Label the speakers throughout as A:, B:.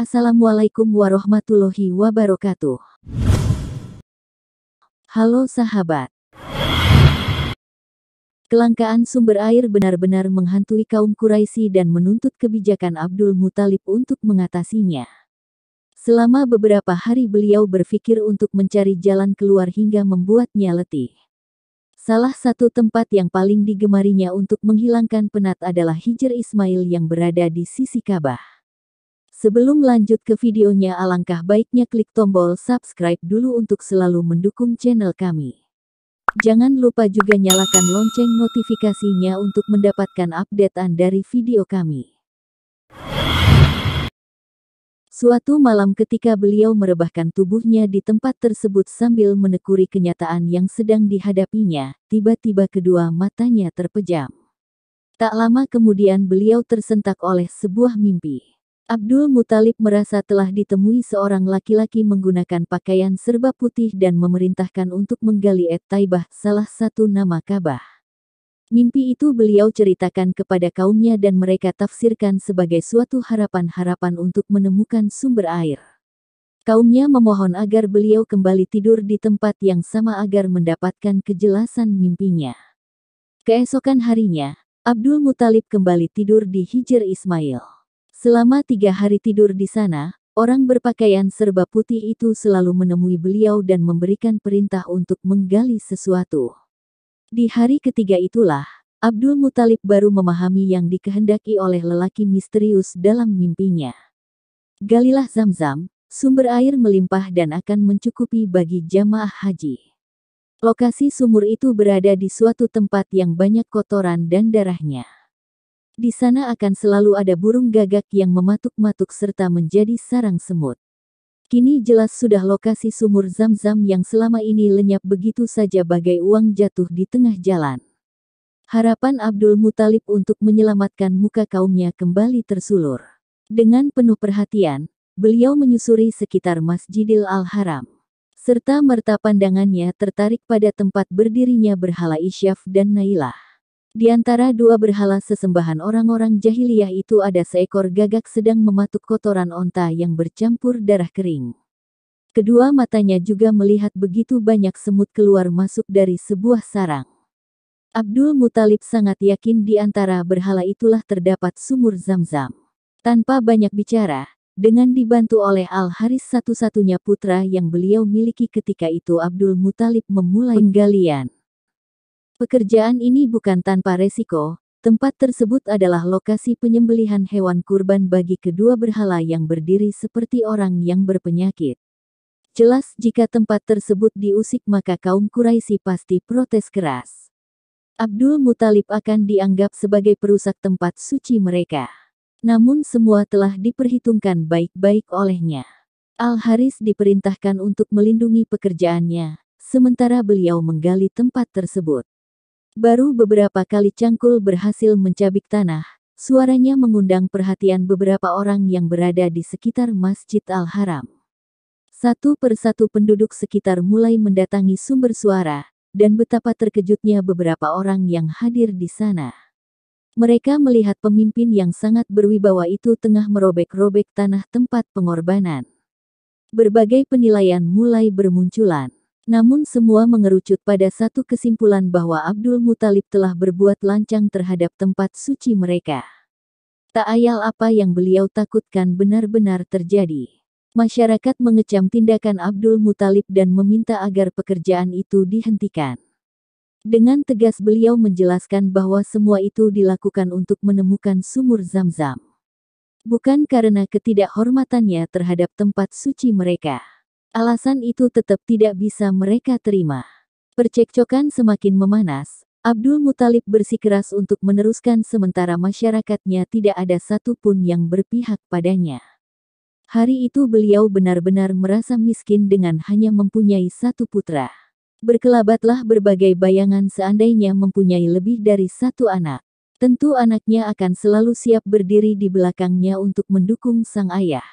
A: Assalamualaikum warahmatullahi wabarakatuh. Halo sahabat. Kelangkaan sumber air benar-benar menghantui kaum Quraisy dan menuntut kebijakan Abdul Muthalib untuk mengatasinya. Selama beberapa hari beliau berpikir untuk mencari jalan keluar hingga membuatnya letih. Salah satu tempat yang paling digemarinya untuk menghilangkan penat adalah Hijr Ismail yang berada di sisi Ka'bah. Sebelum lanjut ke videonya, alangkah baiknya klik tombol subscribe dulu untuk selalu mendukung channel kami. Jangan lupa juga nyalakan lonceng notifikasinya untuk mendapatkan updatean dari video kami. Suatu malam ketika beliau merebahkan tubuhnya di tempat tersebut sambil menekuni kenyataan yang sedang dihadapinya, tiba-tiba kedua matanya terpejam. Tak lama kemudian beliau tersentak oleh sebuah mimpi. Abdul Muthalib merasa telah ditemui seorang laki-laki menggunakan pakaian serba putih dan memerintahkan untuk menggali Taibah, salah satu nama Ka'bah. Mimpi itu beliau ceritakan kepada kaumnya dan mereka tafsirkan sebagai suatu harapan-harapan untuk menemukan sumber air. Kaumnya memohon agar beliau kembali tidur di tempat yang sama agar mendapatkan kejelasan mimpinya. Keesokan harinya, Abdul Muthalib kembali tidur di Hijr Ismail. Selama 3 hari tidur di sana, orang berpakaian serba putih itu selalu menemui beliau dan memberikan perintah untuk menggali sesuatu. Di hari ketiga itulah, Abdul Muthalib baru memahami yang dikehendaki oleh lelaki misterius dalam mimpinya. Galilah Zam-Zam, sumber air melimpah dan akan mencukupi bagi jamaah haji. Lokasi sumur itu berada di suatu tempat yang banyak kotoran dan darahnya. Di sana akan selalu ada burung gagak yang mematuk-matuk serta menjadi sarang semut. Kini jelas sudah lokasi sumur Zam-Zam yang selama ini lenyap begitu saja bagai uang jatuh di tengah jalan. Harapan Abdul Muthalib untuk menyelamatkan muka kaumnya kembali tersulur. Dengan penuh perhatian, beliau menyusuri sekitar Masjidil Al-Haram. Serta merta pandangannya tertarik pada tempat berdirinya berhala Isyaf dan Nailah. Di antara dua berhala sesembahan orang-orang jahiliyah itu ada seekor gagak sedang mematuk kotoran onta yang bercampur darah kering. Kedua matanya juga melihat begitu banyak semut keluar masuk dari sebuah sarang. Abdul Muthalib sangat yakin di antara berhala itulah terdapat sumur Zam-Zam. Tanpa banyak bicara, dengan dibantu oleh Al-Haris satu-satunya putra yang beliau miliki ketika itu, Abdul Muthalib memulai penggalian. Pekerjaan ini bukan tanpa resiko, tempat tersebut adalah lokasi penyembelihan hewan kurban bagi kedua berhala yang berdiri seperti orang yang berpenyakit. Jelas jika tempat tersebut diusik maka kaum Quraisy pasti protes keras. Abdul Muthalib akan dianggap sebagai perusak tempat suci mereka. Namun semua telah diperhitungkan baik-baik olehnya. Al-Haris diperintahkan untuk melindungi pekerjaannya, sementara beliau menggali tempat tersebut. Baru beberapa kali cangkul berhasil mencabik tanah, suaranya mengundang perhatian beberapa orang yang berada di sekitar Masjid Al-Haram. Satu persatu penduduk sekitar mulai mendatangi sumber suara, dan betapa terkejutnya beberapa orang yang hadir di sana. Mereka melihat pemimpin yang sangat berwibawa itu tengah merobek-robek tanah tempat pengorbanan. Berbagai penilaian mulai bermunculan. Namun semua mengerucut pada satu kesimpulan bahwa Abdul Muthalib telah berbuat lancang terhadap tempat suci mereka. Tak ayal apa yang beliau takutkan benar-benar terjadi. Masyarakat mengecam tindakan Abdul Muthalib dan meminta agar pekerjaan itu dihentikan. Dengan tegas beliau menjelaskan bahwa semua itu dilakukan untuk menemukan sumur Zam-Zam. Bukan karena ketidakhormatannya terhadap tempat suci mereka. Alasan itu tetap tidak bisa mereka terima. Percekcokan semakin memanas, Abdul Muthalib bersikeras untuk meneruskan sementara masyarakatnya tidak ada satupun yang berpihak padanya. Hari itu beliau benar-benar merasa miskin dengan hanya mempunyai satu putra. Berkelabatlah berbagai bayangan seandainya mempunyai lebih dari satu anak. Tentu anaknya akan selalu siap berdiri di belakangnya untuk mendukung sang ayah.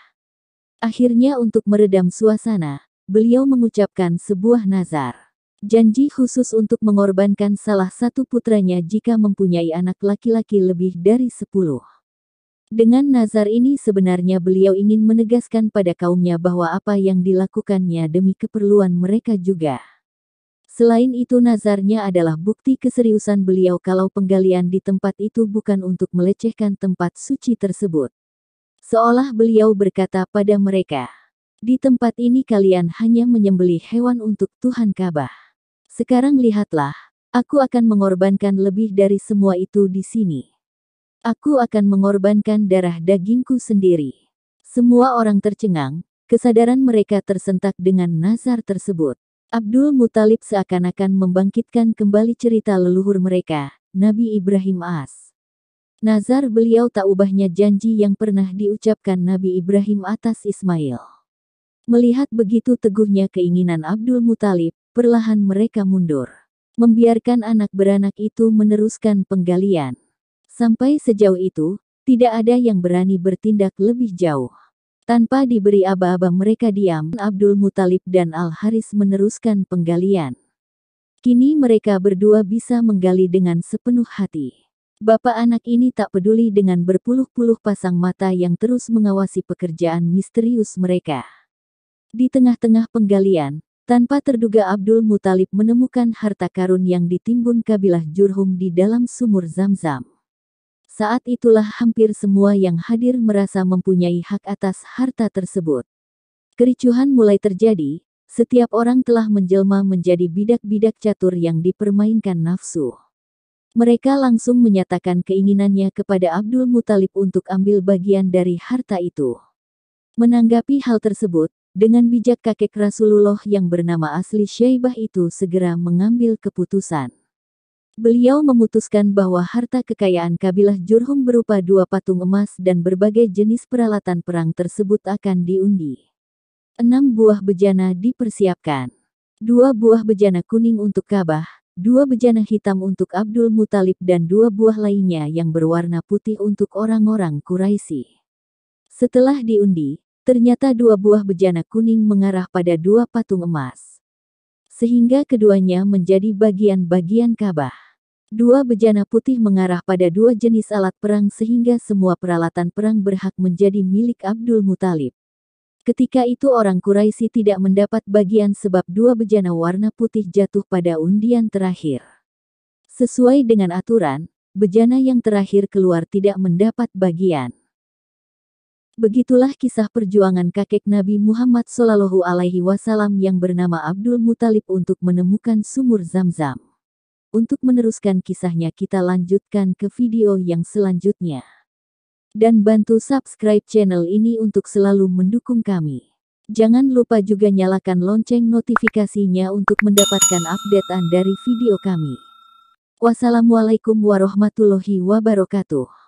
A: Akhirnya untuk meredam suasana, beliau mengucapkan sebuah nazar. Janji khusus untuk mengorbankan salah satu putranya jika mempunyai anak laki-laki lebih dari 10. Dengan nazar ini sebenarnya beliau ingin menegaskan pada kaumnya bahwa apa yang dilakukannya demi keperluan mereka juga. Selain itu nazarnya adalah bukti keseriusan beliau kalau penggalian di tempat itu bukan untuk melecehkan tempat suci tersebut. Seolah beliau berkata pada mereka, "Di tempat ini kalian hanya menyembelih hewan untuk Tuhan Ka'bah. Sekarang lihatlah, aku akan mengorbankan lebih dari semua itu di sini. Aku akan mengorbankan darah dagingku sendiri." Semua orang tercengang, kesadaran mereka tersentak dengan nazar tersebut. Abdul Muthalib seakan-akan membangkitkan kembali cerita leluhur mereka, Nabi Ibrahim AS. Nazar beliau tak ubahnya janji yang pernah diucapkan Nabi Ibrahim atas Ismail. Melihat begitu teguhnya keinginan Abdul Muthalib, perlahan mereka mundur. Membiarkan anak beranak itu meneruskan penggalian. Sampai sejauh itu, tidak ada yang berani bertindak lebih jauh. Tanpa diberi aba-aba mereka diam, Abdul Muthalib dan Al-Haris meneruskan penggalian. Kini mereka berdua bisa menggali dengan sepenuh hati. Bapak anak ini tak peduli dengan berpuluh-puluh pasang mata yang terus mengawasi pekerjaan misterius mereka. Di tengah-tengah penggalian, tanpa terduga Abdul Muthalib menemukan harta karun yang ditimbun kabilah Jurhum di dalam sumur Zam-Zam. Saat itulah hampir semua yang hadir merasa mempunyai hak atas harta tersebut. Kericuhan mulai terjadi, setiap orang telah menjelma menjadi bidak-bidak catur yang dipermainkan nafsu. Mereka langsung menyatakan keinginannya kepada Abdul Muthalib untuk ambil bagian dari harta itu. Menanggapi hal tersebut, dengan bijak kakek Rasulullah yang bernama asli Syaibah itu segera mengambil keputusan. Beliau memutuskan bahwa harta kekayaan kabilah Jurhum berupa 2 patung emas dan berbagai jenis peralatan perang tersebut akan diundi. 6 buah bejana dipersiapkan. 2 buah bejana kuning untuk Ka'bah, 2 bejana hitam untuk Abdul Muthalib dan 2 buah lainnya yang berwarna putih untuk orang-orang Quraisy. Setelah diundi, ternyata 2 buah bejana kuning mengarah pada 2 patung emas. Sehingga keduanya menjadi bagian-bagian Ka'bah. 2 bejana putih mengarah pada 2 jenis alat perang sehingga semua peralatan perang berhak menjadi milik Abdul Muthalib. Ketika itu orang Quraisy tidak mendapat bagian sebab 2 bejana warna putih jatuh pada undian terakhir. Sesuai dengan aturan, bejana yang terakhir keluar tidak mendapat bagian. Begitulah kisah perjuangan kakek Nabi Muhammad SAW yang bernama Abdul Muthalib untuk menemukan sumur Zam-Zam. Untuk meneruskan kisahnya kita lanjutkan ke video yang selanjutnya. Dan bantu subscribe channel ini untuk selalu mendukung kami. Jangan lupa juga nyalakan lonceng notifikasinya untuk mendapatkan updatean dari video kami. Wassalamualaikum warahmatullahi wabarakatuh.